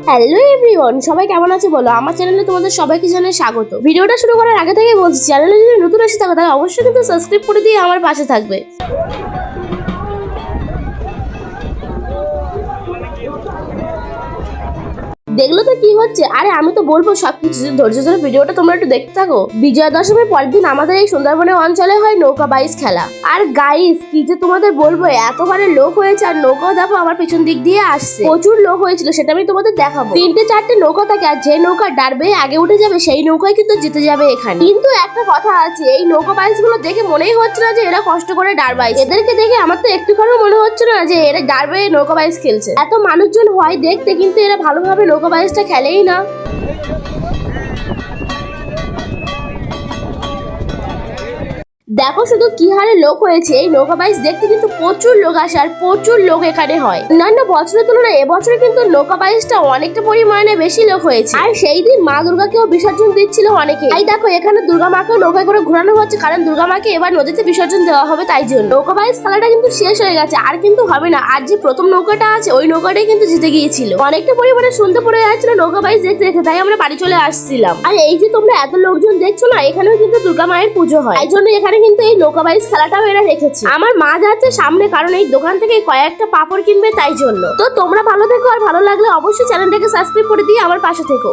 Hello everyone, সবাই কেমন আছে বলো। আমার চ্যানেলে তোমাদের সবাইকে জানাই স্বাগত। ভিডিওটা শুরু করার আগে থেকে বলছি, চ্যানেলে যদি নতুন এসে থাকো তাহলে অবশ্যই কিন্তু সাবস্ক্রাইব করে দিয়ে আমার পাশে থাকবে। দেখলো তো কি হচ্ছে? আরে আমি তো বলবো সবকিছু, ধৈর্য ধরে ভিডিওটা তোমরা একটু দেখতে থাকো। বিজয়া দশমীর পরের দিন আমাদের এই সুন্দরবনের অঞ্চলে হয় নৌকা বাইচ খেলা। আর গাইস কি যে তোমাদের বলবো, এতবারে লোক হয়েছে। আর নৌকাও দেখো আমার পেছন দিক দিয়ে আসছে, প্রচুর লোক হয়েছিল, সেটা আমি তোমাদের দেখাবো। 3-4টে নৌকা থাকে, আর যে নৌকা ডারবে আগে উঠে যাবে সেই নৌকায় কিন্তু জিতে যাবে এখানে। কিন্তু একটা কথা আছে, এই নৌকা বাইচ গুলো দেখে মনেই হচ্ছে না যে এরা কষ্ট করে ডারবাইছে। এদেরকে দেখে আমার তো একটুখানিও মনে হচ্ছে না যে এরা ডারবে নৌকা বাইচ খেলছে। এত মানুষজন হয় দেখতে, কিন্তু এরা ভালোভাবে নৌকা বাইচটা খেলেই না। দেখো শুধু কি হারে লোক হয়েছে। এই নৌকা বাইচ দেখতে কিন্তু প্রচুর লোক আসে, আর প্রচুর লোক এখানে হয়। অন্যান্য বছরের তুলনায় এবছরে কিন্তু নৌকা বাইচটা অনেকটা পরিমাণে বেশি লোক হয়েছে। আর সেই দিন মা দুর্গাকেও বিসর্জন দিচ্ছিল অনেকে। তাই দেখো এখানে দুর্গা মাকে নৌকায় করে ঘোরানো হচ্ছে, কারণ দুর্গা মাকে এবার নদীতে বিসর্জন দেওয়া হবে, তাই জন্য। নৌকা বাইচ খেলাটা কিন্তু শেষ হয়ে গেছে, আর কিন্তু হবে না। আর যে প্রথম নৌকাটা আছে ওই নৌকাটাই কিন্তু জিতে গিয়েছিল। অনেকটা পরিমাণে শুনতে পড়ে যাচ্ছিল নৌকা বাইচ দেখতে দেখতে, তাই আমরা বাড়ি চলে আসছিলাম। আর এই যে তোমরা এত লোকজন দেখছো না, এখানেও কিন্তু দুর্গা মায়ের পুজো হয়, তাই জন্য এখানে কিন্তু এই নৌকা বাইচ খেলাটাও এরা রেখেছে। আমার মা যাচ্ছে সামনে, কারণ এই দোকান থেকে কয়েকটা পাপড় কিনবে, তাই জন্য। তো তোমরা ভালো থেকো, আর ভালো লাগলে অবশ্যই চ্যানেলটাকে সাবস্ক্রাইব করে দিয়ে আমার পাশে থেকো।